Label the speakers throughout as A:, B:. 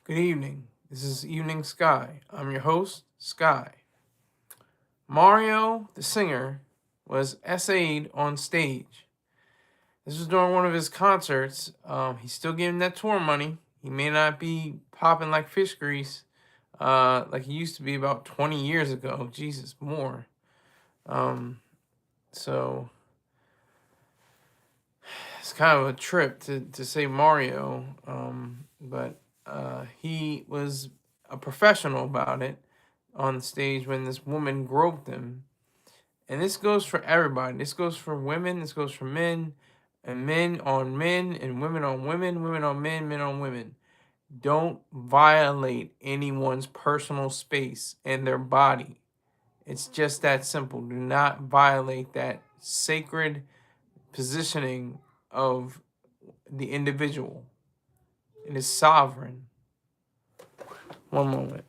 A: Good evening. This is Evening Sky. I'm your host, Sky. Mario, the singer, was essayed on stage. This was during one of his concerts. He's still getting that tour money. He may not be popping like fish grease, like he used to be about 20 years ago. Jesus, more. Um, so it's kind of a trip to say Mario, but he was a professional about it on stage when this woman groped him. And this goes for everybody. This goes for women, this goes for men, and men on men, and women on women, women on men, men on women. Don't violate anyone's personal space and their body. It's just that simple. Do not violate that sacred positioning of the individual. It is sovereign. One moment.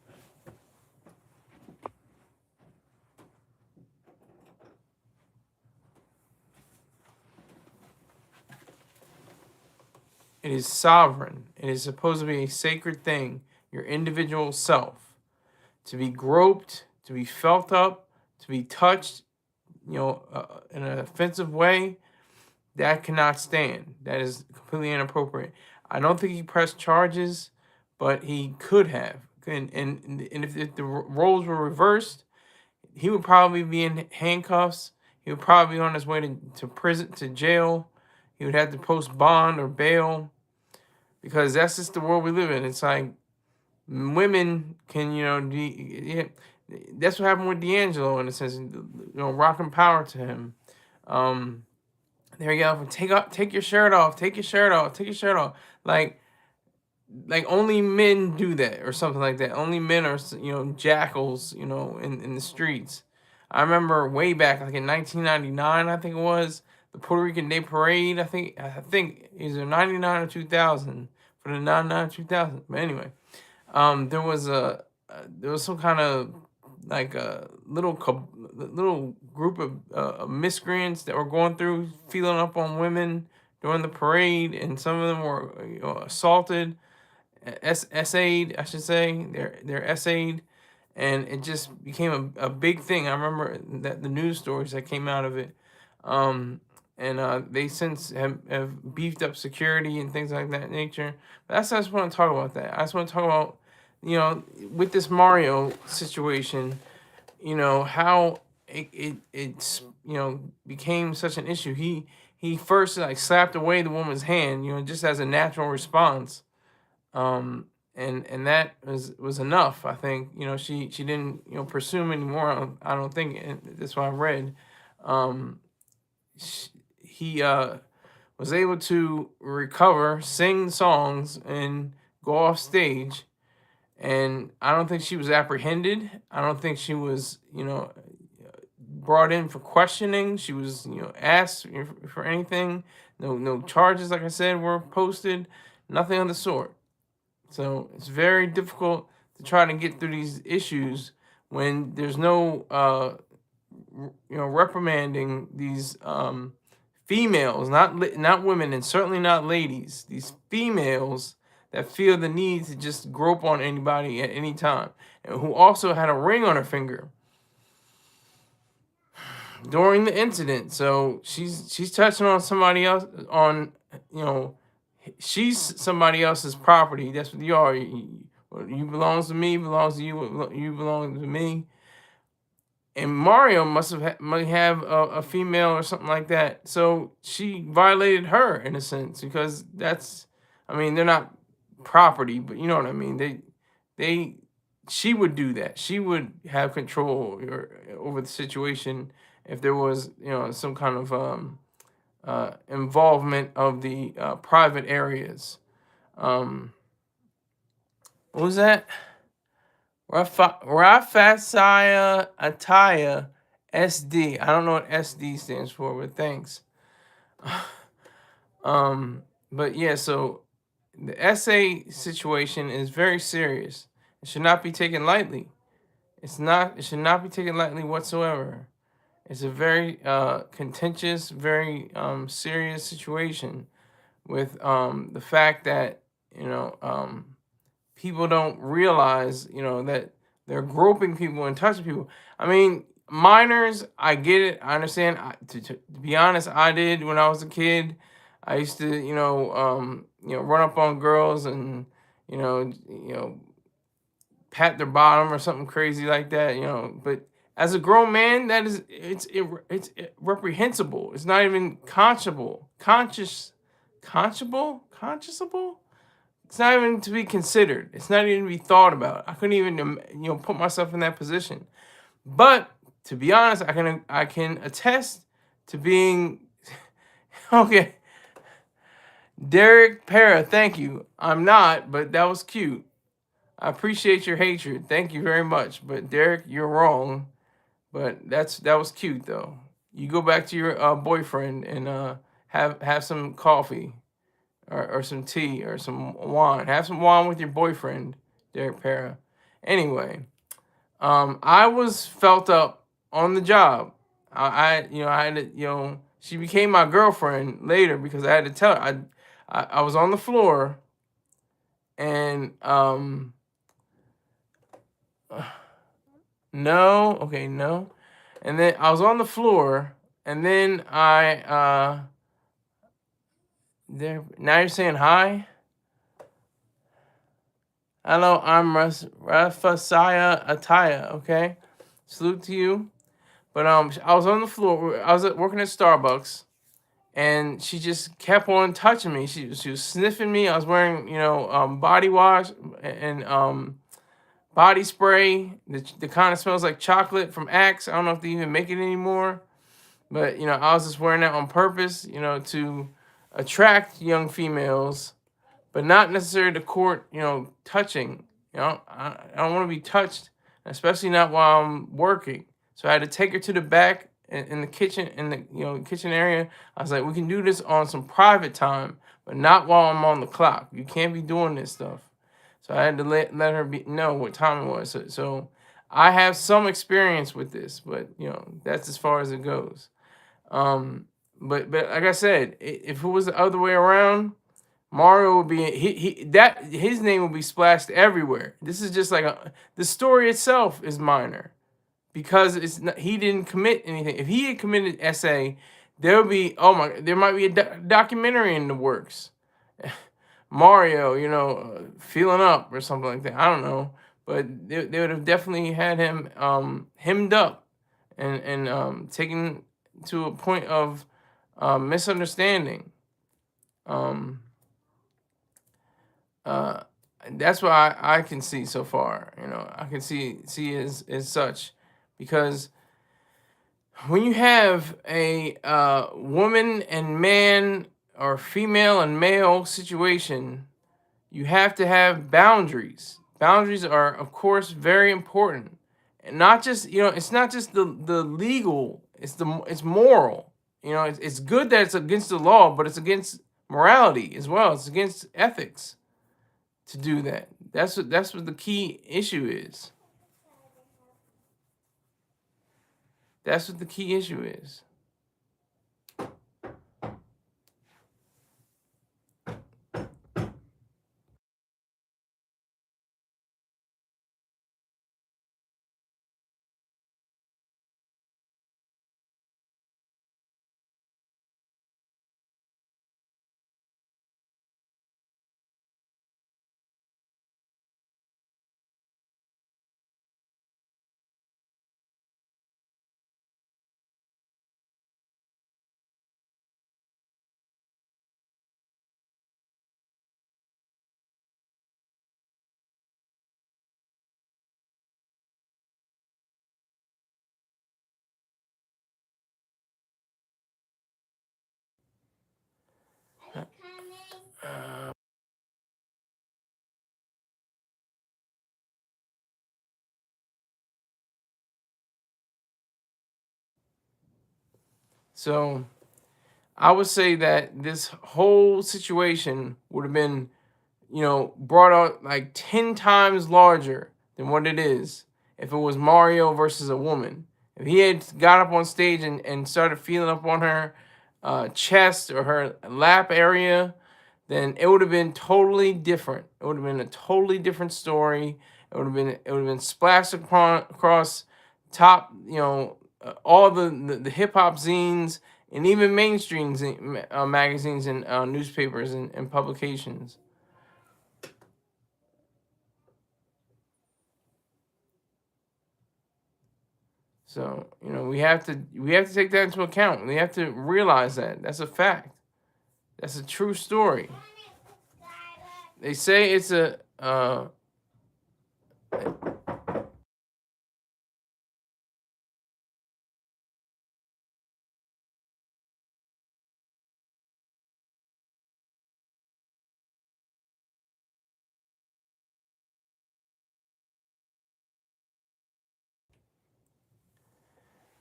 A: It is sovereign. It is supposed to be a sacred thing, your individual self. To be groped, to be felt up, to be touched, in an offensive way, that cannot stand. That is completely inappropriate. I don't think he pressed charges, but he could have. And if the roles were reversed, he would probably be in handcuffs. He would probably be on his way to prison, to jail. He would have to post bond or bail, because that's just the world we live in. It's like women can, yeah, that's what happened with D'Angelo in a sense, rocking power to him. Um, there you go. Take your shirt off. Take your shirt off. Take your shirt off. Like only men do that or something like that. Only men are, jackals, in the streets. I remember way back, like in 1999, I think it was the Puerto Rican Day Parade. I think either 99 or 2000 for the 99 2000. But anyway, there was some kind of like a little group of miscreants that were going through feeling up on women during the parade, and some of them were assaulted, essayed, I should say. They're essayed, and it just became a big thing. I remember that the news stories that came out of it. Um, and they since have beefed up security and things like that nature. But I just want to talk about that. I just want to talk about, with this Mario situation, how it's became such an issue. He first like slapped away the woman's hand, just as a natural response. And that was enough. I think, she didn't, pursue him anymore. I don't think, and that's what I read. Um, he was able to recover, sing songs, and go off stage. And I don't think she was apprehended. I don't think she was, brought in for questioning. She was, asked for anything. No charges, like I said, were posted. Nothing of the sort. So it's very difficult to try to get through these issues when there's no, reprimanding these females, not women, and certainly not ladies. These females that feel the need to just grope on anybody at any time, and who also had a ring on her finger during the incident. So she's touching on somebody else, on, you know she's somebody else's property. That's what you are. You belongs to me, belongs to you, you belong to me. And Mario might have a female or something like that. So she violated her in a sense, because that's, I mean, they're not property, but you know what I mean. They she would do that. She would have control over the situation if there was, some kind of involvement of the private areas. Um, what was that? Rafasaya Ataya SD. I don't know what SD stands for, but thanks. But yeah, so the essay situation is very serious. It should not be taken lightly. It should not be taken lightly whatsoever. It's a very contentious, very serious situation, with the fact that, people don't realize, that they're groping people and touching people. I mean, minors, I get it. I understand. To be honest, I did when I was a kid. I used to, run up on girls and, pat their bottom or something crazy like that. But as a grown man, that is, it's reprehensible. It's not even conscionable. It's not even to be considered. It's not even to be thought about. I couldn't even, put myself in that position. But to be honest, I can attest to being okay. Derek Para, thank you. I'm not, but that was cute. I appreciate your hatred. Thank you very much. But Derek, you're wrong. But that was cute though. You go back to your boyfriend and have some coffee or some tea or some wine. Have some wine with your boyfriend, Derek Para. Anyway, I was felt up on the job. I had to, she became my girlfriend later because I had to tell her. I was on the floor and no, okay, no. And then I was on the floor and then there now you're saying hi? Hello, I'm Rafasaya Ataya, okay? Salute to you. But I was on the floor. I was working at Starbucks, and she just kept on touching me. She was sniffing me. I was wearing, body wash and body spray. The kind of smells like chocolate from Axe. I don't know if they even make it anymore. But, I was just wearing that on purpose, to attract young females, but not necessarily to court, touching. I don't want to be touched, especially not while I'm working. So I had to take her to the back in the kitchen, in the kitchen area. I was like, we can do this on some private time, but not while I'm on the clock. You can't be doing this stuff. So I had to let her know what time it was. So I have some experience with this, but that's as far as it goes. But like I said, if it was the other way around, Mario would be his name would be splashed everywhere. This is just like the story itself is minor because it's not, he didn't commit anything. If he had committed SA, there would be there might be a documentary in the works. Mario, feeling up or something like that. I don't know, but they would have definitely had him hemmed up and taken to a point of misunderstanding. That's what I can see so far. I can see as such, because when you have a woman and man or female and male situation, you have to have boundaries. Boundaries are, of course, very important, and not just it's not just the legal. It's moral. It's good that it's against the law, but it's against morality as well. It's against ethics to do that. That's what the key issue is. That's what the key issue is. So I would say that this whole situation would have been, brought out like 10 times larger than what it is if it was Mario versus a woman. If he had got up on stage and started feeling up on her chest or her lap area, then it would have been totally different. It would have been a totally different story. It would have been splashed across top, all the hip hop zines and even mainstream magazines and newspapers and publications. So we have to take that into account. We have to realize that that's a fact. That's a true story. They say it's a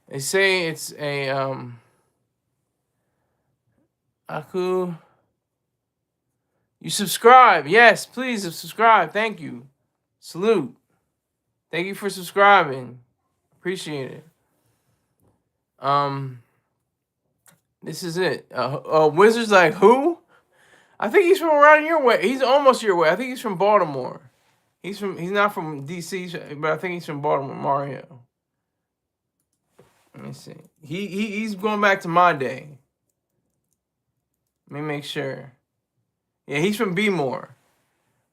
A: they say it's a Aku. You subscribe. Yes, please subscribe. Thank you. Salute. Thank you for subscribing. Appreciate it. This is it. Wizards like who? I think he's from around your way. He's almost your way. I think he's from Baltimore. He's not from DC, but I think he's from Baltimore. Mario. Let me see. He's going back to my day. Let me make sure. Yeah, he's from Bmore,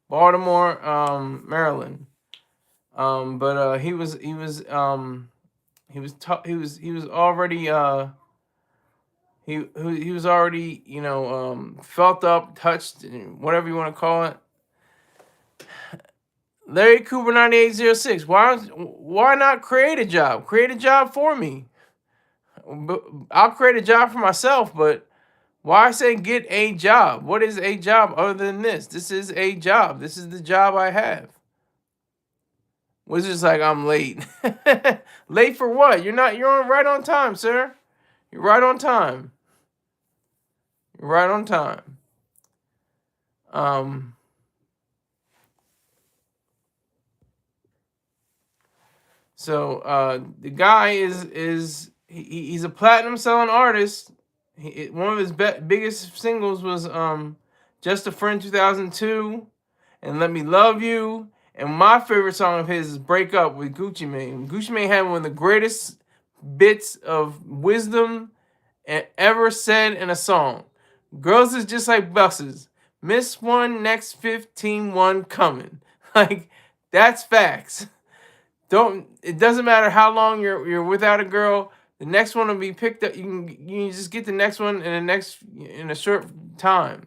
A: Baltimore, Maryland. But he was already he was already felt up, touched, whatever you want to call it. Larry Cooper 9806. Why not create a job? Create a job for me. I'll create a job for myself, but why say get a job? What is a job other than this? This is a job. This is the job I have. Wizards like I'm late. Late for what? You're right on time, sir. You're right on time. You're right on time. So the guy he's a platinum selling artist. One of his biggest singles was Just a Friend 2002 and Let Me Love You. And my favorite song of his is Break Up with Gucci Mane. Gucci Mane had one of the greatest bits of wisdom ever said in a song. Girls is just like buses. Miss one, next 15, one coming. Like, that's facts. It doesn't matter how long you're without a girl. The next one will be picked up. You can just get the next one in a short time.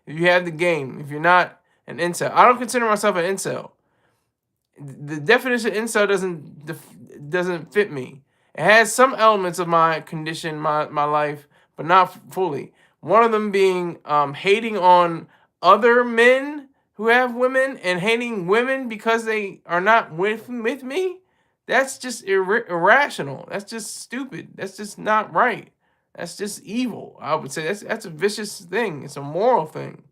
A: If you have the game. If you're not an incel. I don't consider myself an incel. The definition of incel doesn't fit me. It has some elements of my condition, my life, but not fully. One of them being hating on other men who have women and hating women because they are not with me. That's just irrational. That's just stupid. That's just not right. That's just evil. I would say that's a vicious thing. It's a moral thing.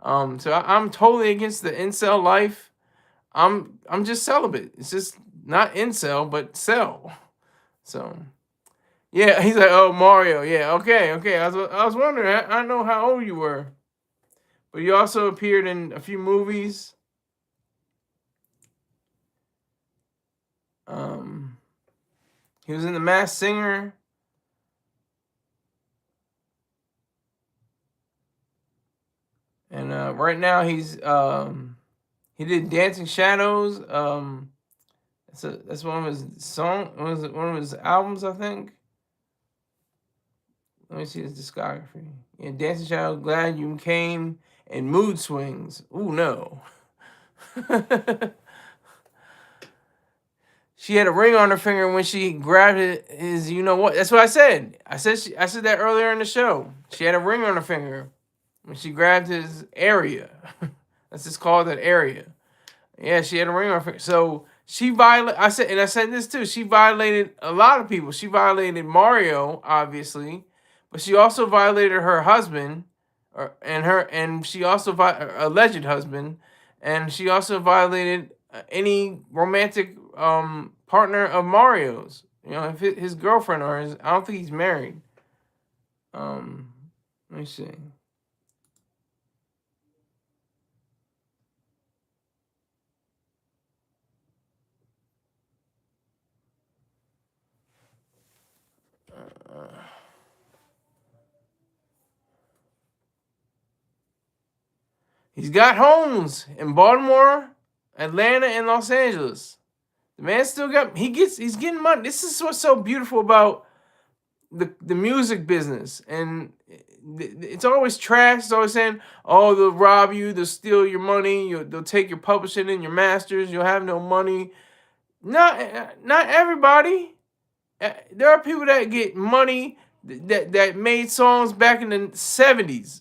A: So I'm totally against the incel life. I'm just celibate. It's just not incel, but cell. So, yeah, he's like, oh, Mario. Yeah, okay. I was wondering. I don't know how old you were, but you also appeared in a few movies. He was in The Masked Singer. And right now he did Dancing Shadows. That's one of his one of his albums, I think. Let me see his discography. Yeah, Dancing Shadows, Glad You Came, and Mood Swings. Ooh, no. She had a ring on her finger when she grabbed his, you know what? That's what I said. I said that earlier in the show. She had a ring on her finger when she grabbed his area. Let's just call it that area. Yeah, she had a ring on her finger. So she violated. I said this too. She violated a lot of people. She violated Mario, obviously, but she also violated her husband, and she also alleged husband, and she also violated any romantic partner of Mario's. If his girlfriend or his, I don't think he's married. Let me see. He's got homes in Baltimore, Atlanta, and Los Angeles. The man still got he's getting money. This is what's so beautiful about the music business. And it's always trash. It's always saying, oh, they'll rob you, they'll steal your money, they'll take your publishing and your masters, you'll have no money. Not everybody. There are people that get money that made songs back in the 70s,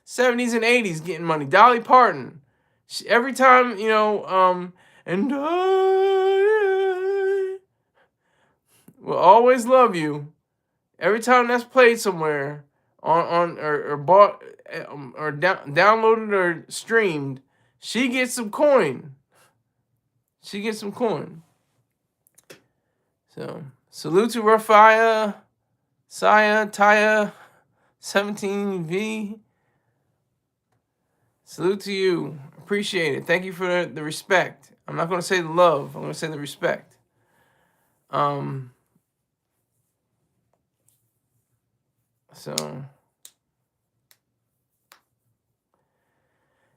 A: 70s and 80s getting money. Dolly Parton. Every time, and I will always love you. Every time that's played somewhere on or bought or downloaded or streamed, she gets some coin. She gets some coin. So salute to Rafia, Saya, Taya, 17V. Salute to you. Appreciate it. Thank you for the respect. I'm not going to say the love. I'm going to say the respect. So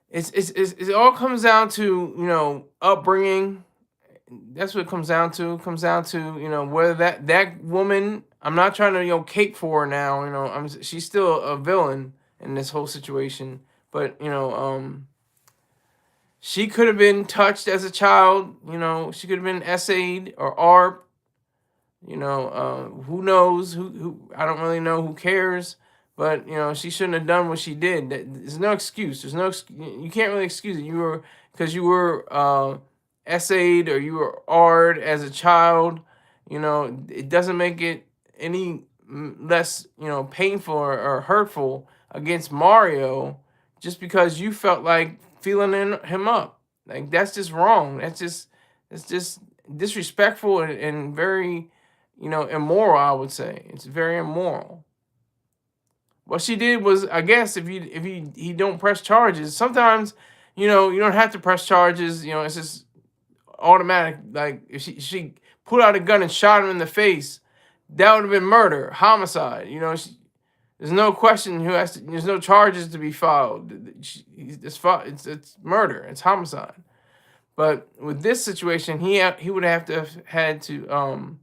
A: it all comes down to, upbringing. That's what it comes down to. It comes down to, whether that woman, I'm not trying to, cape for her now, she's still a villain in this whole situation. But, she could have been touched as a child, she could have been essayed or ARP. Who knows? Who I don't really know. Who cares? But she shouldn't have done what she did. There's no excuse. You can't really excuse it. Because you were essayed or you were AR'd as a child. It doesn't make it any less painful or hurtful against Mario just because you felt like feeling him up. Like that's just wrong. It's just disrespectful and very immoral. I would say it's very immoral. What she did was, I guess, if he don't press charges, sometimes you don't have to press charges. It's just automatic. Like if she pulled out a gun and shot him in the face, that would have been murder, homicide. There's no question there's no charges to be filed. It's murder. It's homicide. But with this situation, he would have had to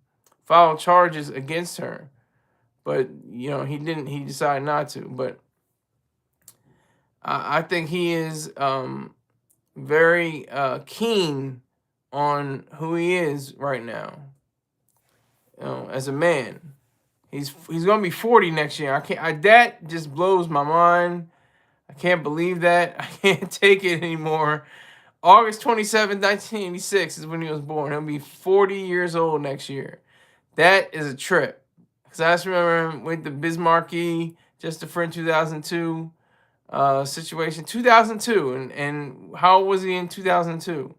A: file charges against her. But he didn't. He decided not to. But I think he is very keen on who he is right now. As a man. He's gonna be 40 next year. That just blows my mind. I can't believe that. I can't take it anymore. August 27th, 1986 is when he was born. He'll be 40 years old next year. That is a trip. Because I just remember him with the Bismarcky, Just a Friend 2002 situation. 2002. And how old was he in 2002?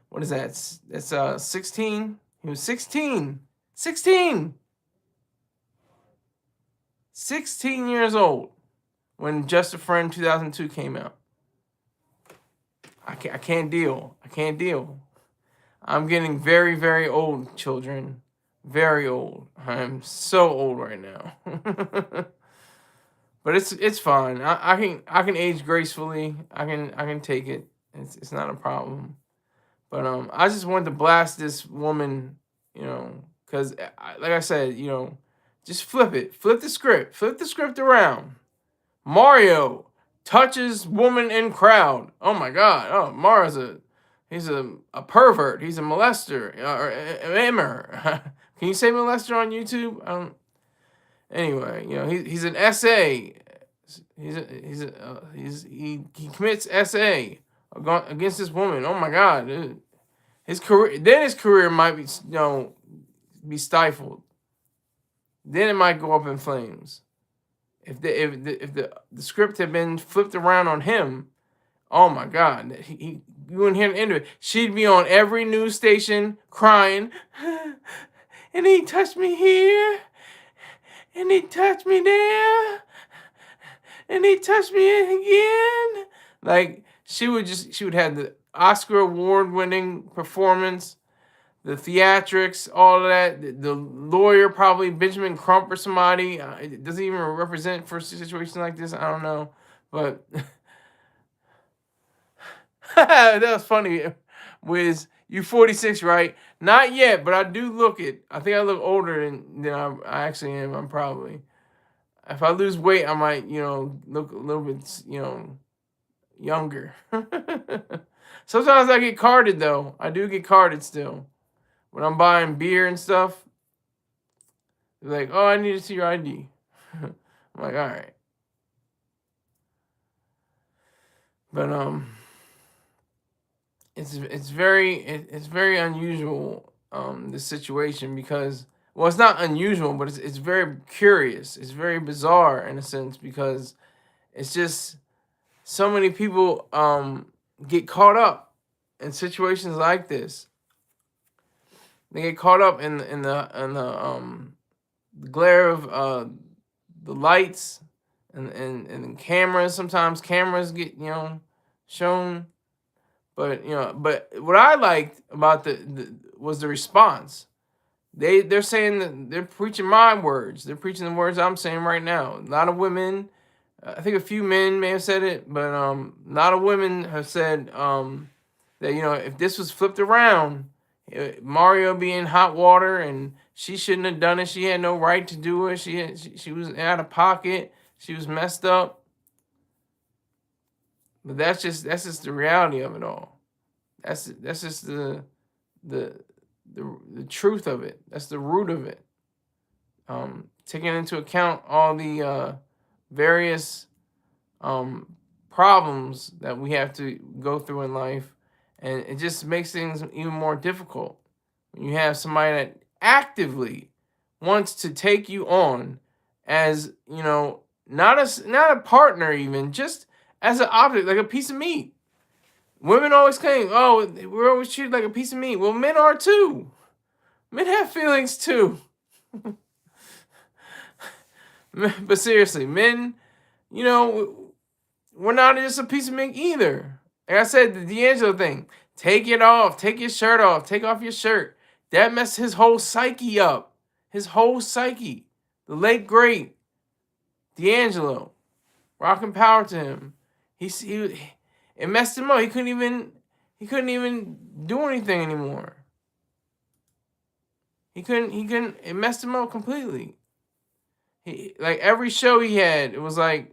A: What is that? That's 16. He was 16. 16 years old when Just a Friend 2002 came out. I can't deal. I can't deal. I'm getting very, very old, children. Very old. I'm so old right now. But it's fine. I can age gracefully. I can take it. It's not a problem. But I just wanted to blast this woman, because like I said, just flip it. Flip the script. Flip the script around. Mario touches woman in crowd. Oh my God. Oh, Mario's he's a pervert. He's a molester or emmer. Can you say molester on YouTube? Anyway, he's an SA. He commits SA against this woman. Oh my God. His career might be stifled. Then it might go up in flames. If the script had been flipped around on him, oh my God, you wouldn't hear the end of it. She'd be on every news station crying, and he touched me here, and he touched me there, and he touched me again. Like she would have the Oscar award-winning performance, the theatrics, all of that. The lawyer, probably Benjamin Crump or somebody, it doesn't even represent for a situation like this. I don't know, but that was funny. Wiz, you 46, right? Not yet, but I do look it. I think I look older than I actually am. I'm probably. If I lose weight, I might, look a little bit, younger. Sometimes I get carded though. I do get carded still. When I'm buying beer and stuff, they're like, "Oh, I need to see your ID." I'm like, "All right," but it's very unusual this situation because well, it's not unusual, but it's very curious. It's very bizarre in a sense because it's just so many people get caught up in situations like this. They get caught up in the glare of the lights and cameras. Sometimes cameras get shown, but but what I liked about the was the response. They're saying that they're preaching my words. They're preaching the words I'm saying right now. A lot of women, I think a few men may have said it, but a lot of women have said that if this was flipped around, Mario be in hot water and she shouldn't have done it. She had no right to do it. She was out of pocket. She was messed up. But that's just the reality of it all. That's just the truth of it. That's the root of it. Taking into account all the various problems that we have to go through in life, and it just makes things even more difficult when you have somebody that actively wants to take you on as not a partner, even just as an object, like a piece of meat. Women always claim, "Oh, we're always treated like a piece of meat." Well, men are too. Men have feelings too. But seriously, men, we're not just a piece of meat either. Like I said, the D'Angelo thing. Take it off. Take your shirt off. Take off your shirt. That messed his whole psyche up. His whole psyche. The late great D'Angelo. Rocking power to him. It messed him up. He couldn't even do anything anymore. He couldn't. It messed him up completely. Like every show he had, it was like,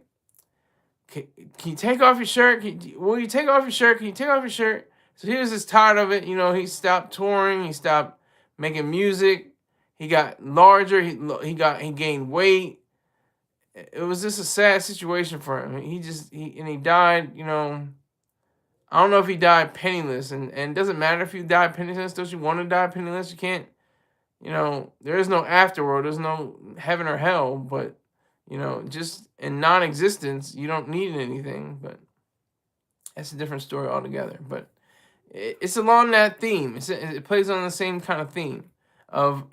A: can you take off your shirt? Will you take off your shirt? Can you take off your shirt? So he was just tired of it. He stopped touring. He stopped making music. He got larger. He gained weight. It was just a sad situation for him. He died. I don't know if he died penniless, and it doesn't matter if you die penniless. Don't you want to die penniless? You can't. There is no afterworld. There's no heaven or hell. But just in non-existence, you don't need anything. But that's a different story altogether. But it's along that theme. It plays on the same kind of theme of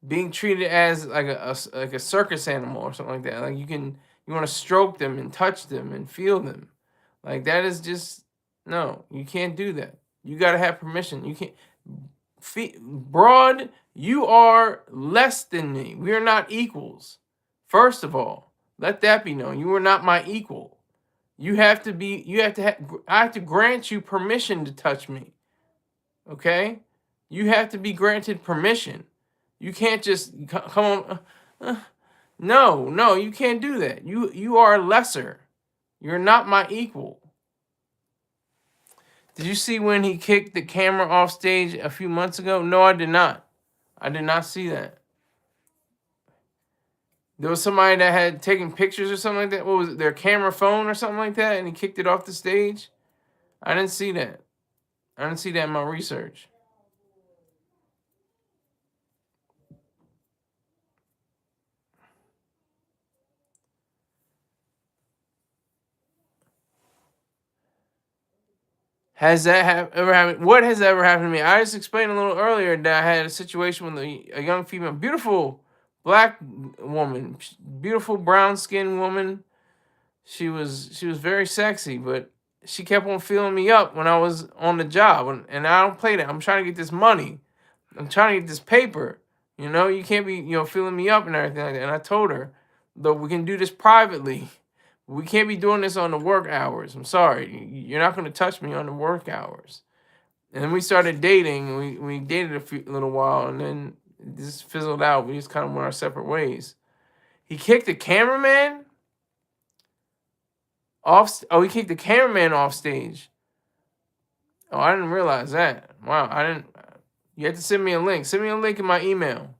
A: being treated as like a circus animal or something like that. Like you want to stroke them and touch them and feel them. Like that is just no. You can't do that. You got to have permission. You can't. Broad, you are less than me. We are not equals. First of all, let that be known. You are not my equal. I have to grant you permission to touch me. Okay? You have to be granted permission. You can't just come on. No, you can't do that. You are lesser. You're not my equal. Did you see when he kicked the camera off stage a few months ago? No, I did not. I did not see that. There was somebody that had taken pictures or something like that. What was it? Their camera phone or something like that, and he kicked it off the stage? I didn't see that. I didn't see that in my research. Has that ever happened? What has ever happened to me? I just explained a little earlier that I had a situation with a young female, beautiful black woman, beautiful brown skinned woman. She was very sexy, but she kept on feeling me up when I was on the job, and I don't play that. I'm trying to get this money. I'm trying to get this paper. You know, you can't be, feeling me up and everything like that. And I told her, look, we can do this privately. We can't be doing this on the work hours. I'm sorry. You're not going to touch me on the work hours. And then we started dating. We dated a little while, and then this fizzled out. We just kind of went our separate ways. He kicked the cameraman off. Oh, he kicked the cameraman off stage. Oh, I didn't realize that. Wow, I didn't. You have to send me a link. Send me a link in my email.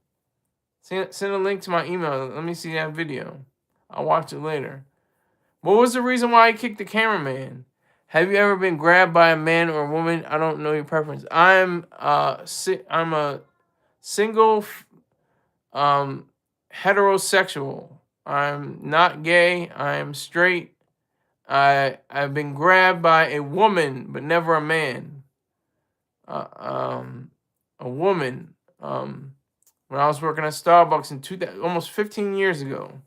A: Send a link to my email. Let me see that video. I'll watch it later. What was the reason why he kicked the cameraman? Have you ever been grabbed by a man or a woman? I don't know your preference. I'm a single, heterosexual. I'm not gay. I'm straight. I've been grabbed by a woman, but never a man. A woman. When I was working at Starbucks in almost 15 years ago.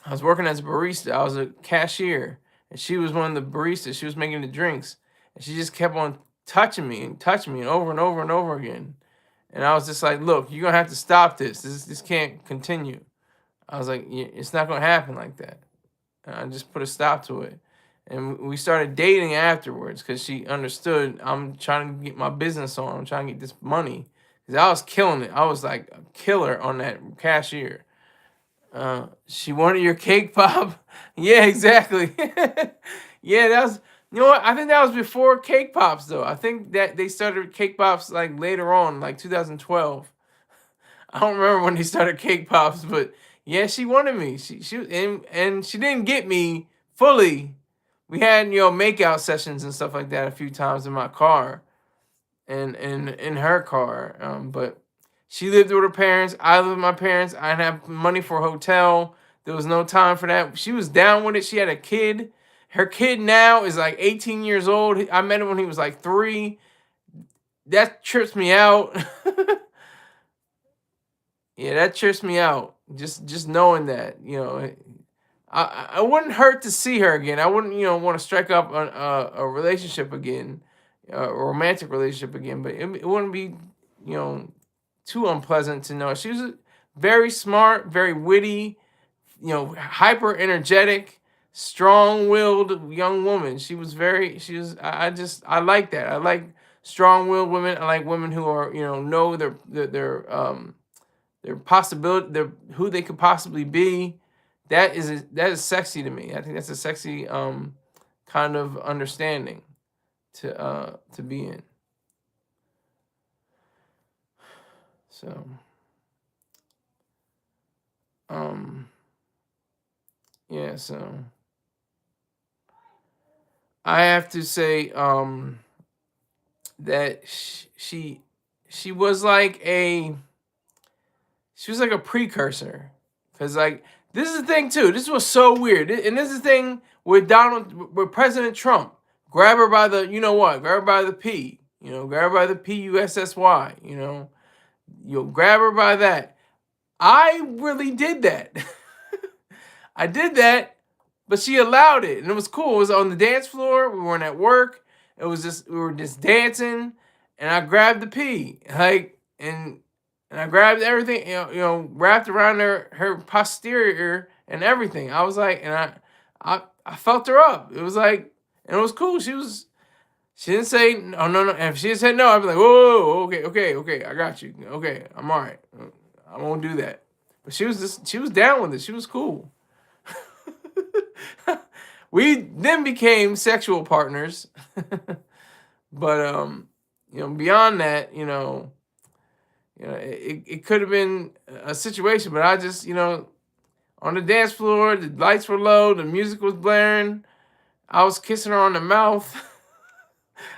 A: I was working as a barista. I was a cashier, and she was one of the baristas. She was making the drinks, and she just kept on touching me over and over and over again. And I was just like, look, you're gonna have to stop this. This can't continue. I was like, it's not gonna happen like that. And I just put a stop to it. And we started dating afterwards because she understood I'm trying to get my business on. I'm trying to get this money. Because I was killing it. I was like a killer on that cashier. She wanted your cake pop. Yeah, exactly. Yeah, that was, you know what? I think that was before cake pops though. I think that they started cake pops like later on, like 2012. I don't remember when they started cake pops, but yeah, she wanted me. And she didn't get me fully. We had, makeout sessions and stuff like that a few times in my car and in her car. But she lived with her parents. I lived with my parents. I didn't have money for a hotel. There was no time for that. She was down with it. She had a kid. Her kid now is like 18 years old. I met him when he was like 3. That trips me out. Yeah, that trips me out. Just knowing that, I wouldn't hurt to see her again. I wouldn't, want to strike up a relationship again, a romantic relationship again. But it wouldn't be, too unpleasant to know. She was very smart, very witty, hyper energetic, strong-willed young woman. I like that. I like strong-willed women. I like women who are, know their possibility, who they could possibly be. That is sexy to me. I think that's a sexy kind of understanding to be in. So, yeah, so I have to say that she was like a precursor, because like this is the thing too. This was so weird, and this is the thing with President Trump. Grab her by the grab her by the P, grab her by the PUSSY, you'll grab her by that. I really did that. I did that, but she allowed it, and it was cool. It was on the dance floor. We weren't at work. We were just dancing, and I grabbed the P, like, and I grabbed everything, wrapped around her posterior and everything. I was like, and I felt her up. It was like, and it was cool. She didn't say, oh, no. And if she had said no, I'd be like, whoa, okay, I got you. Okay, I'm all right. I won't do that. But she was down with it. She was cool. We then became sexual partners. But, beyond that, it could have been a situation, but I just, on the dance floor, the lights were low, the music was blaring. I was kissing her on the mouth.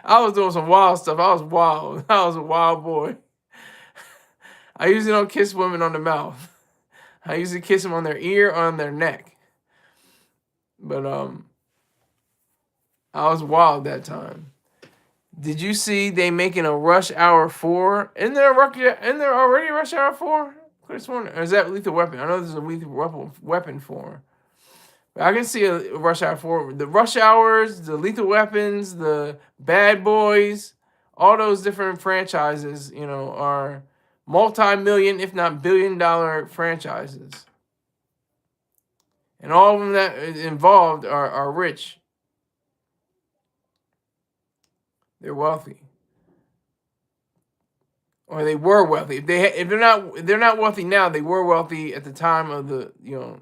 A: I was doing some wild stuff. I was wild. I was a wild boy. I usually don't kiss women on the mouth. I usually kiss them on their ear or on their neck. But I was wild that time. Did you see they making a Rush Hour 4? Isn't there already a Rush Hour 4? Could have sworn. Or is that Lethal Weapon? I know there's a Lethal Weapon 4. I can see a Rush Hour 4. The Rush Hours, the Lethal Weapons, the Bad Boys, all those different franchises, are multi-million, if not billion-dollar franchises. And all of them that involved are rich. They're wealthy. Or they were wealthy. If they're not wealthy now, they were wealthy at the time of the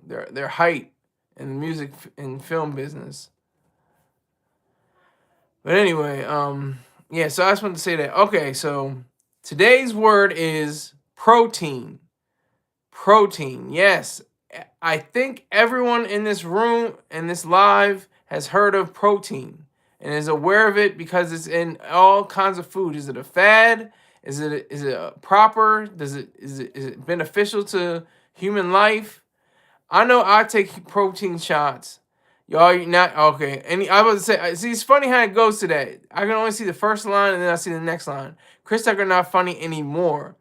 A: their height in the music and film business. But anyway, yeah, so I just wanted to say that. Okay, so today's word is protein. Protein. Yes. I think everyone in this room and this live has heard of protein and is aware of it because it's in all kinds of food. Is it a fad? Is it proper? Is it beneficial to human life? I know I take protein shots. Y'all, you not okay. I was say, see, it's funny how it goes today. I can only see the first line and then I see the next line. Chris Tucker not funny anymore.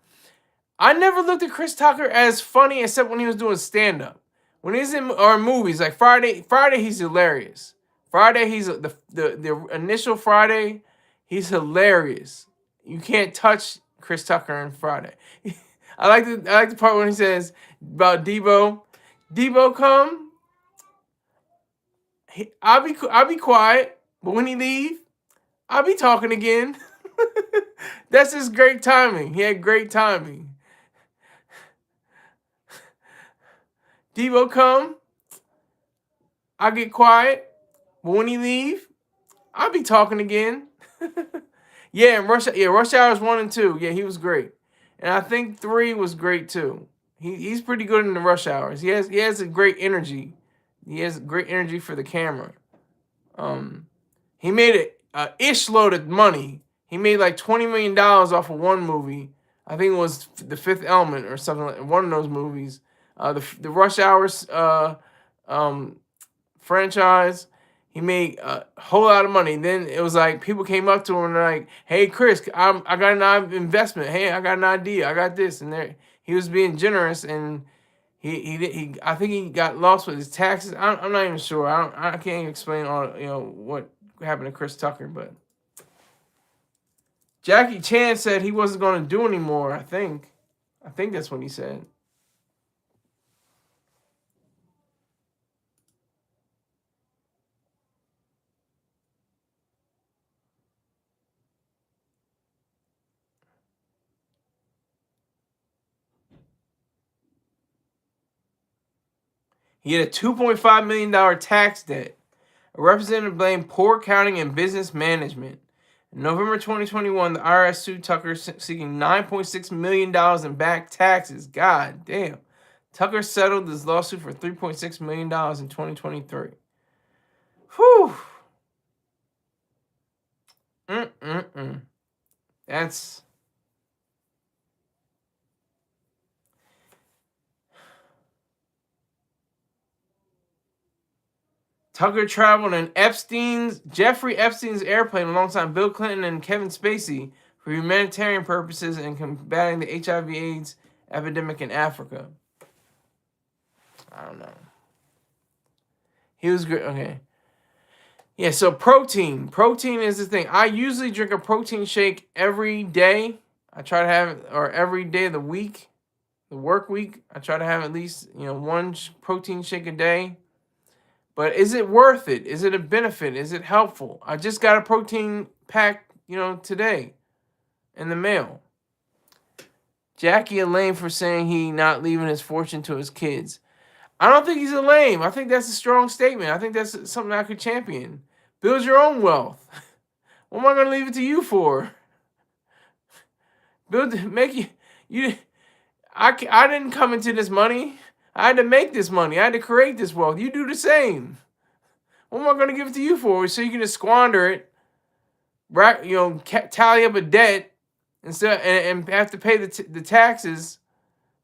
A: I never looked at Chris Tucker as funny except when he was doing stand up. When he's in our movies, like Friday he's hilarious. Friday he's the initial Friday, he's hilarious. You can't touch Chris Tucker in Friday. I like the part when he says about Debo. Debo come. I'll be quiet, but when he leave, I'll be talking again. That's just great timing. He had great timing. Debo come, I get quiet, but when he leave, I'll be talking again. Yeah, and Rush Hours 1 and 2. Yeah, he was great. And I think 3 was great too. He's pretty good in the Rush Hours. He has a great energy. He has great energy for the camera. He made a ish load of money. He made like $20 million off of one movie. I think it was The Fifth Element or something like one of those movies. The Rush Hours franchise, he made a whole lot of money. Then it was like people came up to him and like, "Hey Chris, I got an investment. Hey, I got an idea. I got this." And he was being generous, and he I think he got lost with his taxes. I'm not even sure. I can't even explain all what happened to Chris Tucker, but Jackie Chan said he wasn't going to do anymore. I think that's what he said. He had a $2.5 million tax debt. A representative blamed poor accounting and business management. In November 2021, the IRS sued Tucker seeking $9.6 million in back taxes. God damn. Tucker settled this lawsuit for $3.6 million in 2023. Whew. That's... Tucker traveled in Jeffrey Epstein's airplane alongside Bill Clinton and Kevin Spacey for humanitarian purposes and combating the HIV/AIDS epidemic in Africa. I don't know. He was great. Okay. Yeah, so protein. Protein is the thing. I usually drink a protein shake every day. I try to have it, or every day of the week, the work week. I try to have at least, one protein shake a day. But is it worth it? Is it a benefit? Is it helpful? I just got a protein pack, today in the mail. Jackie a lame for saying he not leaving his fortune to his kids. I don't think he's a lame. I think that's a strong statement. I think that's something I could champion. Build your own wealth. What am I going to leave it to you for? I didn't come into this money. I had to make this money. I had to create this wealth. You do the same. What am I going to give it to you for? So you can just squander it, tally up a debt, and have to pay the taxes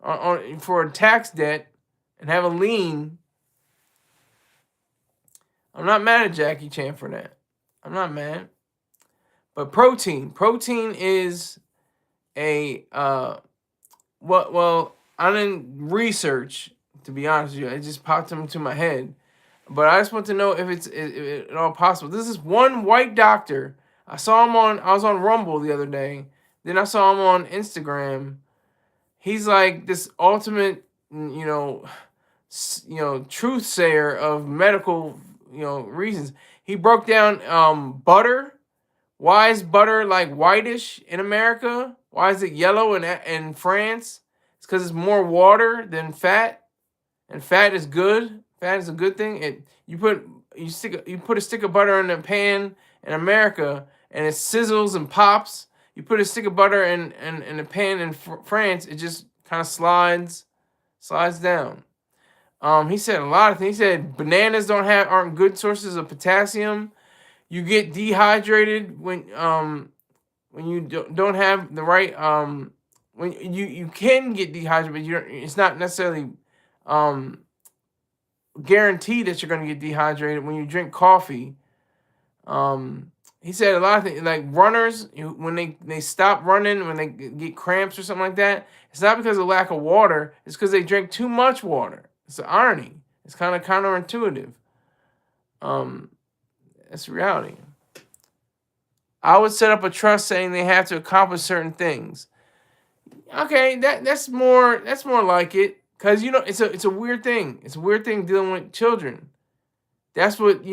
A: for a tax debt and have a lien. I'm not mad at Jackie Chan for that. I'm not mad. But protein is a I didn't research, to be honest with you. It just popped into my head. But I just want to know if it's at all possible. This is one white doctor. I was on Rumble the other day. Then I saw him on Instagram. He's like this ultimate, truth sayer of medical, reasons. He broke down butter. Why is butter like whitish in America? Why is it yellow in France? It's because it's more water than fat, and fat is good. Fat is a good thing. You put a stick of butter in a pan in America, and it sizzles and pops. You put a stick of butter in a pan in France, it just kind of slides down. He said a lot of things. He said bananas aren't good sources of potassium. You get dehydrated when you don't have the right when you can get dehydrated, but it's not necessarily guaranteed that you're going to get dehydrated when you drink coffee. He said a lot of things like runners when they stop running, when they get cramps or something like that. It's not because of lack of water. It's because they drink too much water. It's an irony. It's kind of counterintuitive. That's reality. I would set up a trust saying they have to accomplish certain things. Okay, that's more like it, because it's a weird thing. It's a weird thing dealing with children. That's what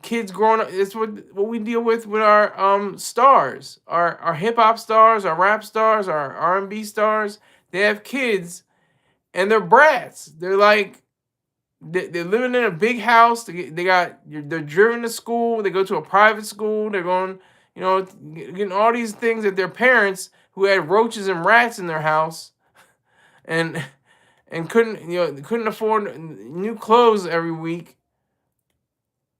A: kids growing up. That's what we deal with our stars, our hip hop stars, our rap stars, our R&B stars. They have kids, and they're brats. They're like they're living in a big house. They're driven to school. They go to a private school. They're going getting all these things that their parents, who had roaches and rats in their house, and couldn't afford new clothes every week.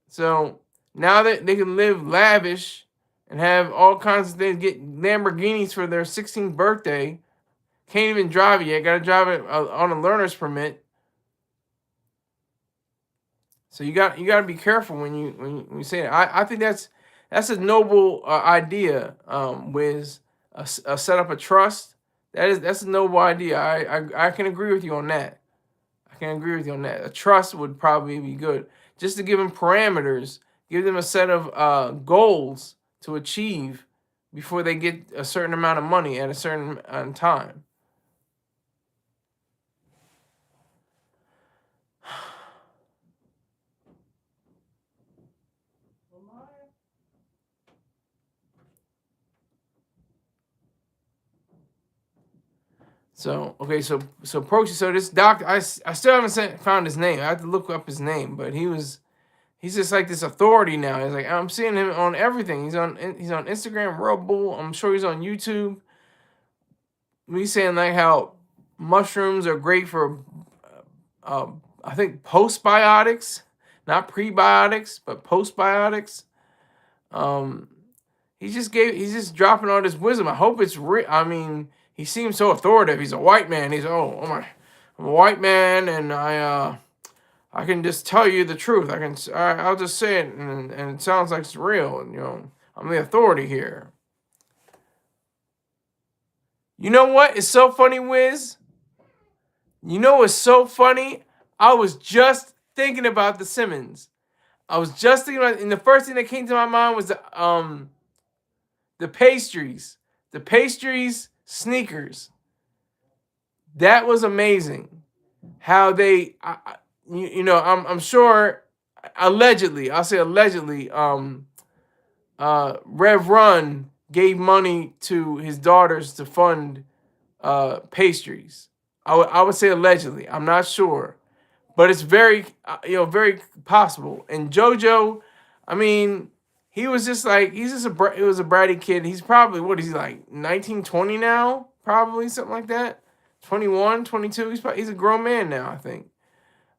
A: So now that they can live lavish and have all kinds of things, get Lamborghinis for their 16th birthday, can't even drive it yet. Got to drive it on a learner's permit. So you got to be careful when you say that. I think that's a noble idea. With set up a trust. That's a noble idea. I can agree with you on that. A trust would probably be good, just to give them parameters, give them a set of goals to achieve before they get a certain amount of money at a certain time. So okay, so Proxy, so this doctor, I still haven't found his name. I have to look up his name, but he's just like this authority now. He's like, I'm seeing him on everything. He's on Instagram, Rumble. I'm sure he's on YouTube. He's saying like how mushrooms are great for, I think postbiotics, not prebiotics, but postbiotics. He's just dropping all this wisdom. I hope it's real. I mean, he seems so authoritative. He's a white man. He's I'm a white man, and I can just tell you the truth. I'll just say it, and it sounds like it's real. And I'm the authority here. You know what? It's so funny, Wiz. You know what's so funny? I was just thinking about the Simmons. I was just thinking about, and the first thing that came to my mind was the pastries. The pastries sneakers. That was amazing. How they, I'm sure, allegedly, I'll say allegedly, Rev Run gave money to his daughters to fund pastries. I would say allegedly. I'm not sure, but it's very very possible. And JoJo, I mean, he was just like he was a bratty kid. He's probably, what is he, like 19, 20 now? Probably something like that. 21, 22. He's a grown man now, I think.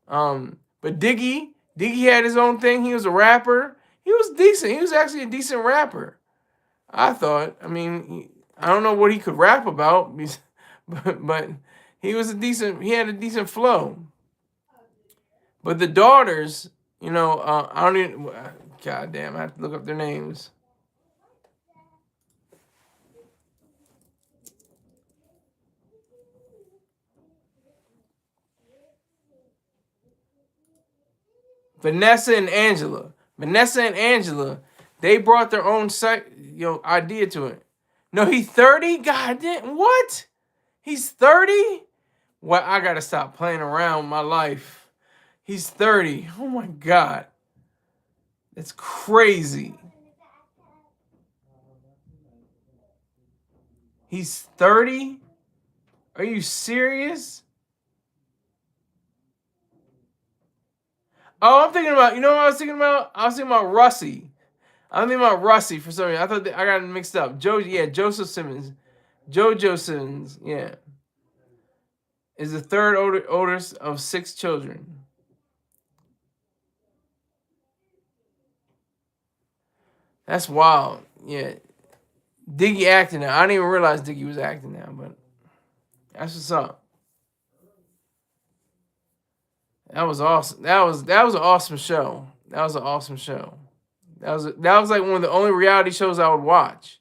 A: But Diggy had his own thing. He was a rapper. He was decent. He was actually a decent rapper, I thought. I mean, I don't know what he could rap about, but he had a decent flow. But the daughters, I don't even, God damn, I have to look up their names. Vanessa and Angela. Vanessa and Angela, they brought their own idea to it. No, he's 30? God damn, what? He's 30? Well, I gotta stop playing around with my life. He's 30. Oh my God. That's crazy. He's 30? Are you serious? Oh, I'm thinking about, you know what I was thinking about? I was thinking about Russie. I'm thinking about Russie for some reason. I thought I got it mixed up. Joseph Simmons. JoJo Simmons, yeah. Is the third oldest of 6 children. That's wild. Yeah. Diggy acting now. I didn't even realize Diggy was acting now, but that's what's up. That was awesome. That was an awesome show. That was an awesome show. That was like one of the only reality shows I would watch.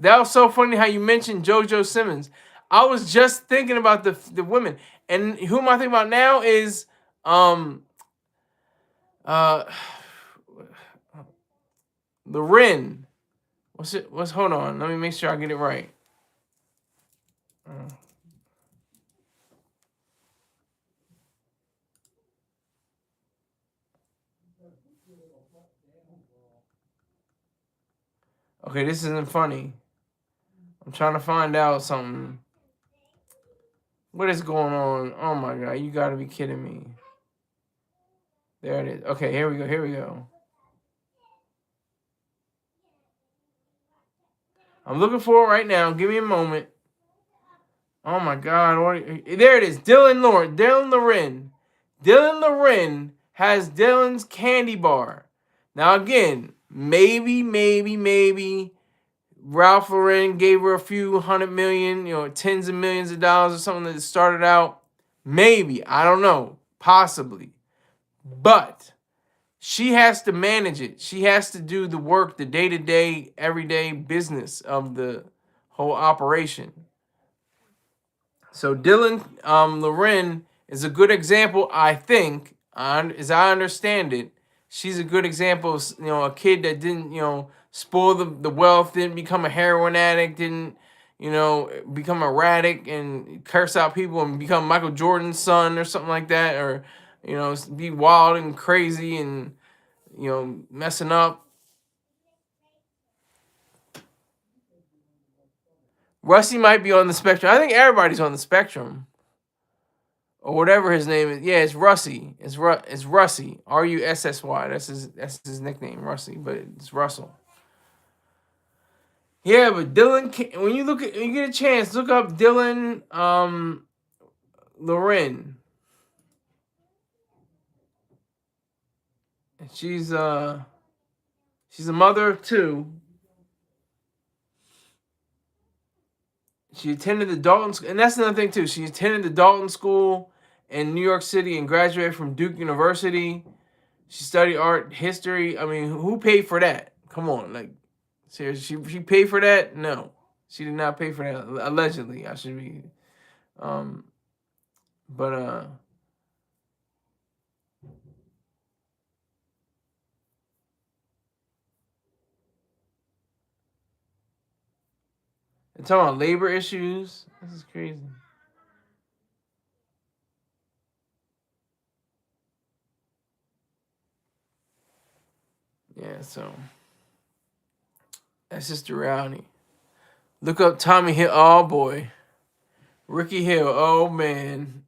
A: That was so funny how you mentioned JoJo Simmons. I was just thinking about the women, and who am I thinking about now is uh Loren. Hold on, let me make sure I get it right. Okay, this isn't funny. I'm trying to find out something. What is going on? Oh my God, you gotta be kidding me. There it is. Okay, here we go. I'm looking for it right now. Give me a moment. Oh my God. There it is. Dylan Loren. Dylan Loren has Dylan's candy bar. Now again, maybe Ralph Lauren gave her a few $100 million, tens of millions of dollars or something that started out. Maybe. I don't know. Possibly. But she has to manage it. She has to do the work, the day-to-day, everyday business of the whole operation. So Dylan Loren is a good example, I think, as I understand it. She's a good example of a kid that didn't spoil the wealth, didn't become a heroin addict, didn't become erratic and curse out people and become Michael Jordan's son or something like that, or be wild and crazy and messing up. Russie might be on the spectrum. I think everybody's on the spectrum. Or whatever his name is. Yeah, it's Russie. It's Russie. Russy. That's his nickname, Russie, but it's Russell. Yeah, but Dylan, when you get a chance, look up Dylan Loren. She's a mother of 2. She attended the Dalton School, and that's another thing too. She attended the Dalton School in New York City and graduated from Duke University. She studied art history. I mean, who paid for that? Come on, like seriously, she paid for that? No, she did not pay for that. Allegedly, I should be. But they're talking about labor issues. This is crazy. Yeah, so that's just the reality. Look up Tommy Hill. Oh boy, Ricky Hill. Oh man,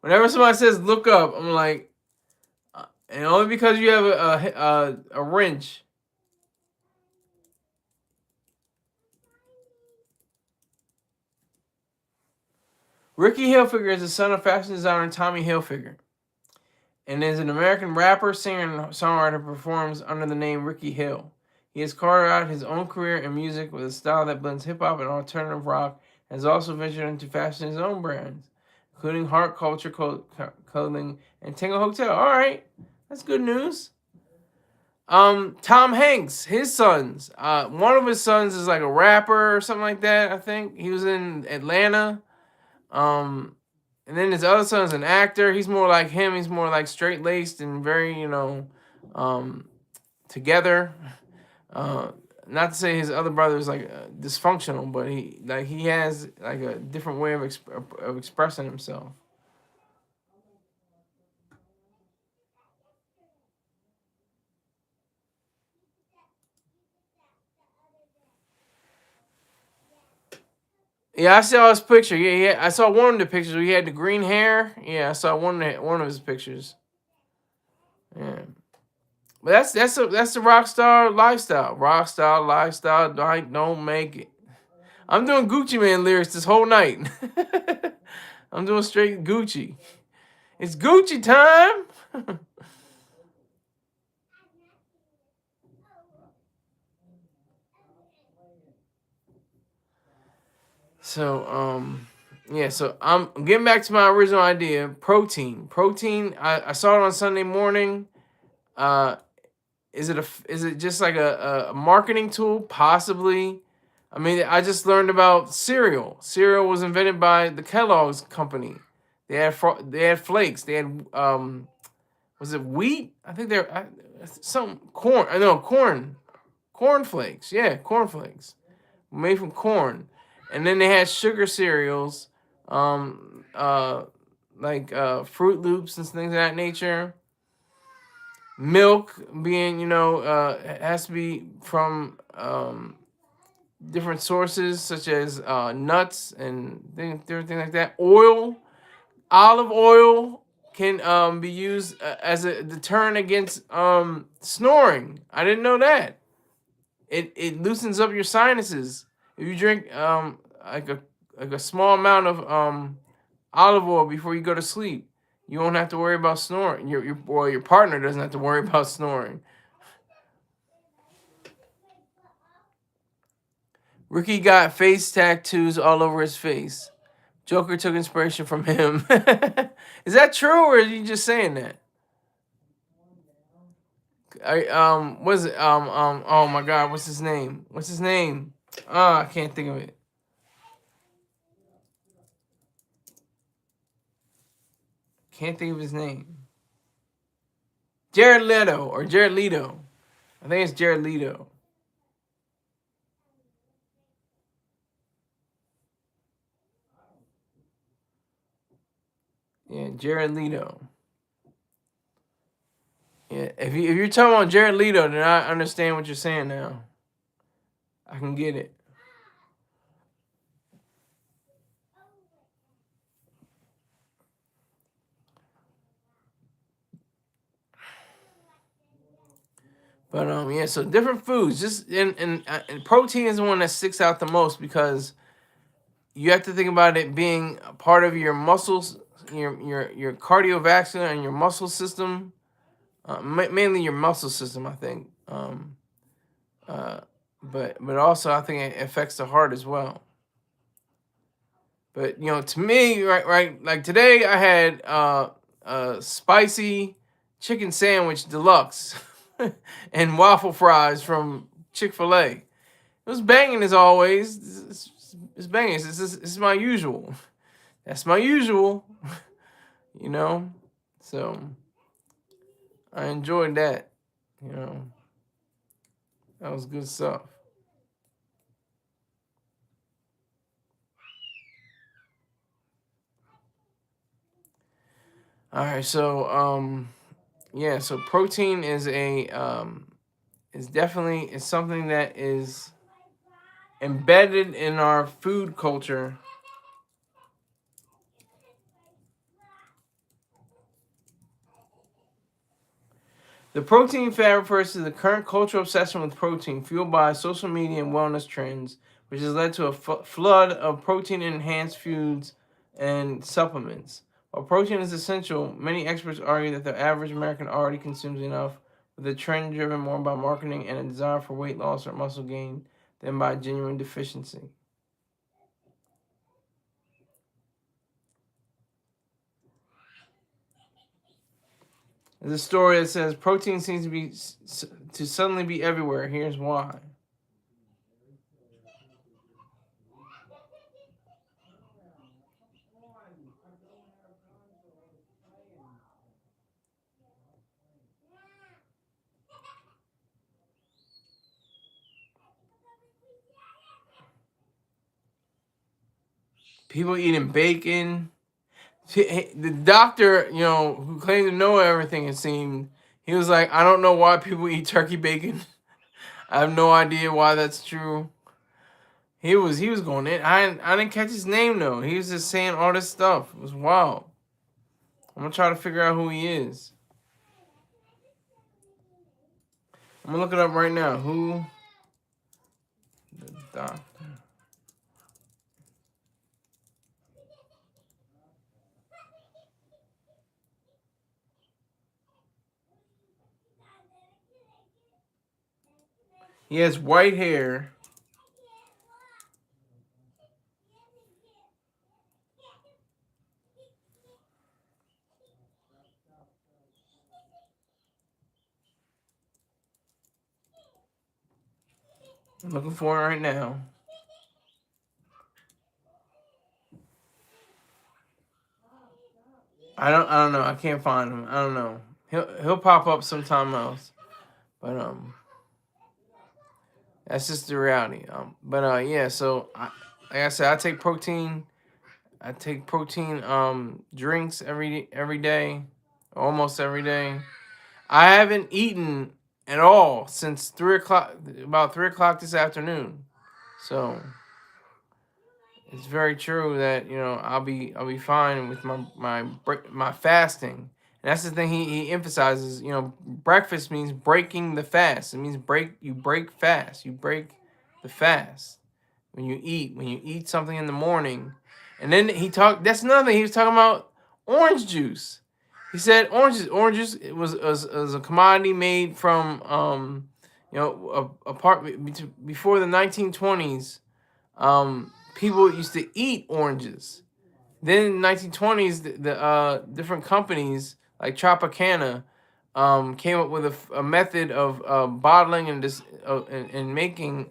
A: whenever somebody says look up, I'm like, and only because you have a wrench. Ricky Hilfiger is the son of fashion designer Tommy Hilfiger, and is an American rapper, singer, and songwriter. Performs under the name Ricky Hill. He has carved out his own career in music with a style that blends hip hop and alternative rock, and has also ventured into fashion his own brands, including Heart Culture Clothing and Tingle Hotel. All right, that's good news. Tom Hanks, his sons. One of his sons is like a rapper or something like that. I think he was in Atlanta. And then his other son's an actor. He's more like him. He's more like straight laced and very, together. Uh, Not to say his other brother is like dysfunctional, but he has like a different way of expressing himself. Yeah, I saw his picture. Yeah, I saw one of the pictures. He had the green hair. Yeah, I saw one of his pictures. Yeah, but that's the rock star lifestyle. Rock star lifestyle. Don't make it. I'm doing Gucci Man lyrics this whole night. I'm doing straight Gucci. It's Gucci time. So yeah. So I'm getting back to my original idea. Protein. I saw it on Sunday morning. Uh, is it just like a marketing tool? Possibly. I mean, I just learned about cereal. Cereal was invented by the Kellogg's company. They had flakes. They had was it wheat? I think they're some corn. I know cornflakes. Yeah, cornflakes made from corn, and then they had sugar cereals, um, uh, like Fruit Loops and things of that nature. Milk being, has to be from different sources such as nuts and different things like that. Olive oil can be used as a deterrent against snoring. I didn't know that. It loosens up your sinuses if you drink like a small amount of olive oil before you go to sleep. You won't have to worry about snoring. Your partner doesn't have to worry about snoring. Ricky got face tattoos all over his face. Joker took inspiration from him. Is that true, or are you just saying that? Was it oh my God, what's his name? What's his name? I can't think of it. Can't think of his name. Jared Leto or Jared Leto. I think it's Jared Leto. Yeah, Jared Leto. Yeah, if you're talking about Jared Leto, then I understand what you're saying now. I can get it. But yeah, so different foods. Just and protein is the one that sticks out the most because you have to think about it being a part of your muscles, your cardiovascular and your muscle system, mainly your muscle system, I think. Uh, but also I think it affects the heart as well. But to me, right, like today I had a spicy chicken sandwich deluxe and waffle fries from Chick-fil-A. It was banging as always. It's banging. It's my usual. That's my usual. you know. So I enjoyed that. You know, that was good stuff. All right, so yeah, so protein is definitely is something that is embedded in our food culture. The protein fad refers to the current cultural obsession with protein, fueled by social media and wellness trends, which has led to a flood of protein-enhanced foods and supplements. While protein is essential, many experts argue that the average American already consumes enough, with the trend driven more by marketing and a desire for weight loss or muscle gain than by genuine deficiency. There's a story that says protein seems to suddenly be everywhere. Here's why. People eating bacon. The doctor, who claimed to know everything, it seemed, he was like, I don't know why people eat turkey bacon. I have no idea why that's true. He was going in. I didn't catch his name though. He was just saying all this stuff. It was wild. I'm gonna try to figure out who he is. I'm gonna look it up right now. Who the doctor? He has white hair. I'm looking for it right now. I don't know. I can't find him. I don't know. He'll pop up sometime else. But that's just the reality. But yeah. So like I said, I take protein. I take protein drinks every day, almost every day. I haven't eaten at all since 3 o'clock, about 3 o'clock this afternoon. So it's very true that I'll be fine with my fasting. And that's the thing he emphasizes. Breakfast means breaking the fast. It means you break fast. You break the fast when you eat something in the morning. And then that's another thing he was talking about, orange juice. He said oranges was a commodity made from a part before the 1920s. People used to eat oranges. Then in the 1920s, the different companies like Tropicana came up with a method of bottling and making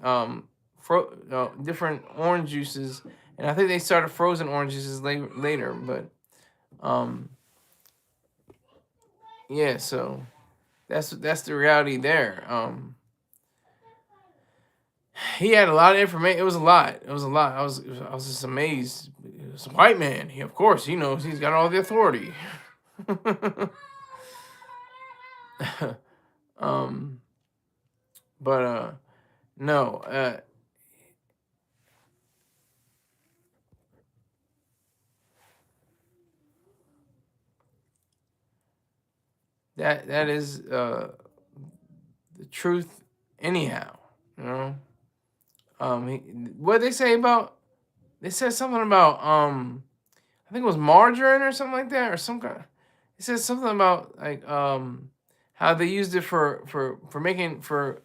A: different orange juices. And I think they started frozen orange juices later. But yeah, so that's the reality there. He had a lot of information. It was a lot. It was a lot. I was just amazed. It's a white man. Of course, he knows. He's got all the authority. um, but no. That is the truth. Anyhow, you know. What they say about? They said something about I think it was margarine or something like that, or some kind. It said something about like how they used it for making for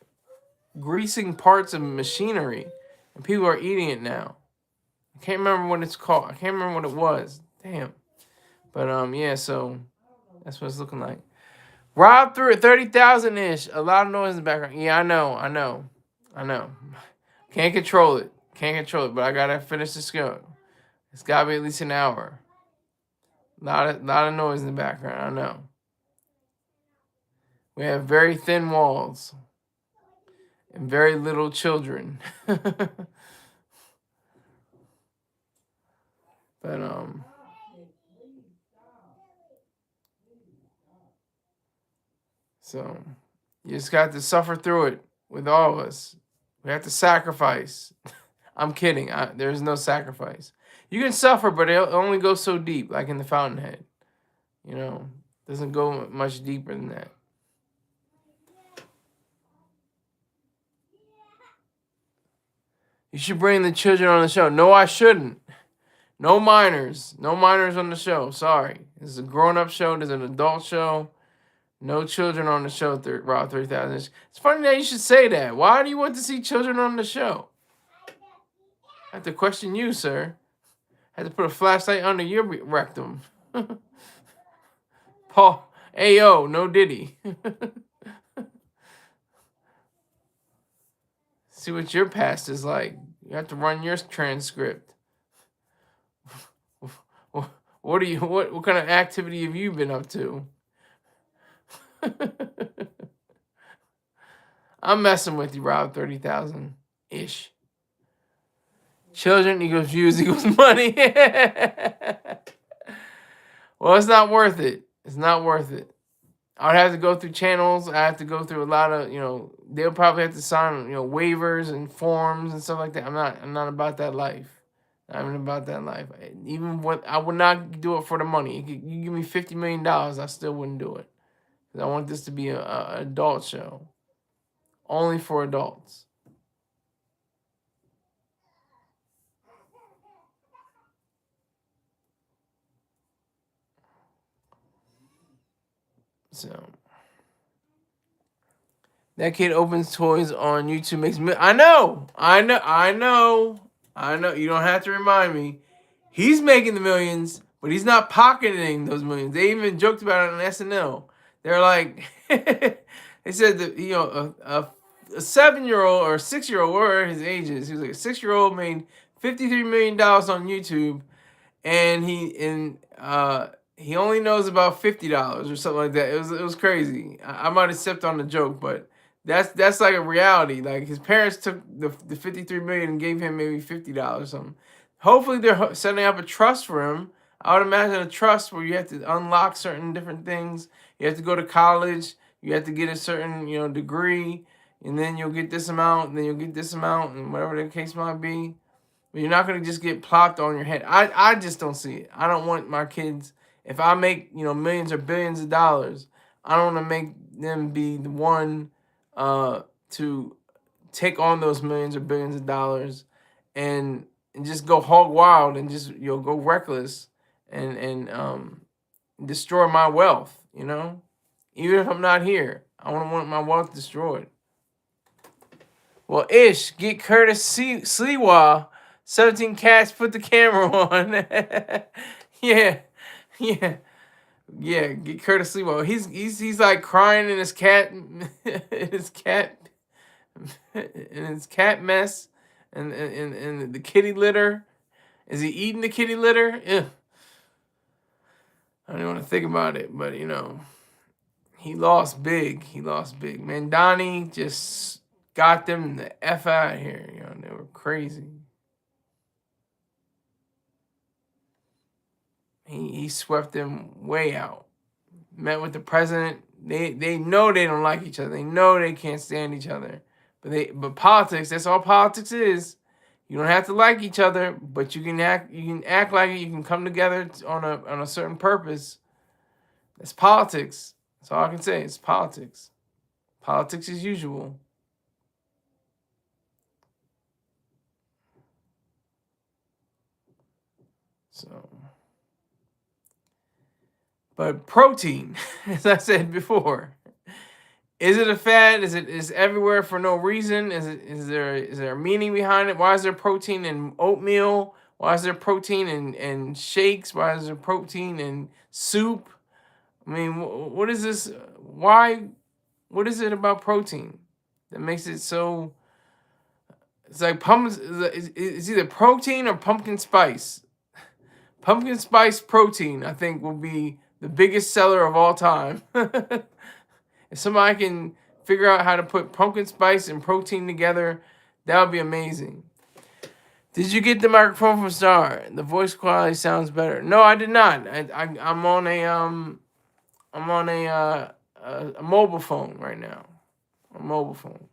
A: greasing parts of machinery, and people are eating it now. I can't remember what it's called. I can't remember what it was. Damn. But yeah, so that's what it's looking like. Rob through it, 30,000 ish. A lot of noise in the background. Yeah, I know. Can't control it. But I gotta finish this go. It's gotta be at least an hour. Lot of noise in the background. I know. We have very thin walls and very little children. But so you just got to suffer through it with all of us. We have to sacrifice. I'm kidding. There's no sacrifice. You can suffer, but it only goes so deep, like in the Fountainhead. Doesn't go much deeper than that. You should bring the children on the show. No, I shouldn't. No minors. No minors on the show. Sorry. This is a grown-up show. This is an adult show. No children on the show, Raw 3000. It's funny that you should say that. Why do you want to see children on the show? I have to question you, sir. I had to put a flashlight under your rectum. Paul, Ayo, no Diddy. See what your past is like. You have to run your transcript. What kind of activity have you been up to? I'm messing with you, Rob 30,000 ish. Children equals views equals money. Well, it's not worth it. It's not worth it. I'd have to go through channels. I have to go through a lot of, they'll probably have to sign, waivers and forms and stuff like that. I'm not about that life. I'm not about that life. Even what I would not do it for the money. You give me $50 million, I still wouldn't do it. 'Cause I want this to be a adult show, only for adults. So that kid opens toys on YouTube makes me. I know. You don't have to remind me. He's making the millions, but he's not pocketing those millions. They even joked about it on SNL. They're like, they said that a 7-year-old or a 6-year-old, whatever his age is, he was like a 6-year-old made $53 million on YouTube, and he only knows about $50 or something like that. It was crazy. I might have stepped on the joke, but that's like a reality. Like his parents took the 53 million and gave him maybe $50 or something. Hopefully they're setting up a trust for him. I would imagine a trust where you have to unlock certain different things. You have to go to college. You have to get a certain degree, and then you'll get this amount, and then you'll get this amount, and whatever the case might be. But you're not gonna just get plopped on your head. I just don't see it. I don't want my kids. If I make millions or billions of dollars, I don't want to make them be the one to take on those millions or billions of dollars and just go hog wild and just go reckless and destroy my wealth. Even if I'm not here, I don't want my wealth destroyed. Well, Ish, get Curtis Sliwa. 17 cats, put the camera on. Yeah. Get Curtis Sliwa. He's like crying in his cat mess and the kitty litter. Is he eating the kitty litter? Yeah. I don't even want to think about it, but he lost big. Mandani just got them the F out of here. They were crazy. He swept them way out. Met with the president. They know they don't like each other. They know they can't stand each other. But politics, that's all politics is. You don't have to like each other, but you can act like it. You can come together on a certain purpose. That's politics. That's all I can say. It's politics. Politics as usual. So, but protein, as I said before, is it a fad? Is it everywhere for no reason? Is there a meaning behind it? Why is there protein in oatmeal? Why is there protein in shakes? Why is there protein in soup? I mean, what is this? Why? What is it about protein that makes it so? It's like pumpkin. It's either protein or pumpkin spice. Pumpkin spice protein, I think, will be the biggest seller of all time. If somebody can figure out how to put pumpkin spice and protein together, that would be amazing. Did you get the microphone from Star? The voice quality sounds better. No, I did not. I'm on a mobile phone right now. A mobile phone.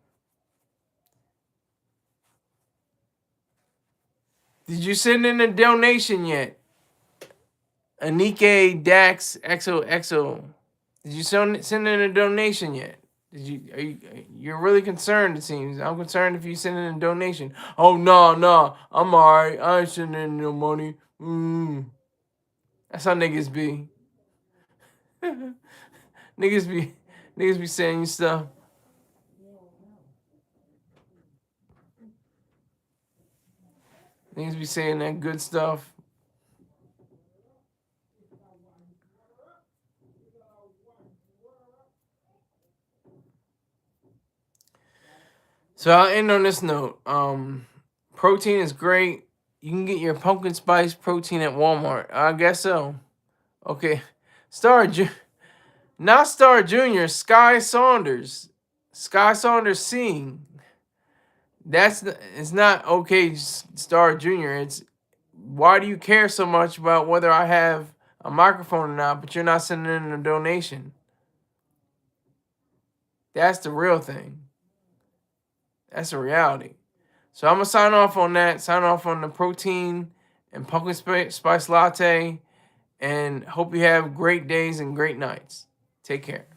A: Did you send in a donation yet? Anike Dax XOXO. Did you send in a donation yet? You're really concerned, it seems. I'm concerned if you send in a donation. Oh, no, I'm alright. I ain't sending in no money. That's how niggas be. niggas be saying stuff. Niggas be saying that good stuff. So I'll end on this note. Protein is great. You can get your pumpkin spice protein at Walmart. I guess so. Okay. Not Star Jr., Sky Saunders. Sky Saunders sing. It's not okay, Star Junior. It's why do you care so much about whether I have a microphone or not, but you're not sending in a donation? That's the real thing. That's the reality. So I'm gonna sign off on that. Sign off on the protein and pumpkin spice latte, and hope you have great days and great nights. Take care.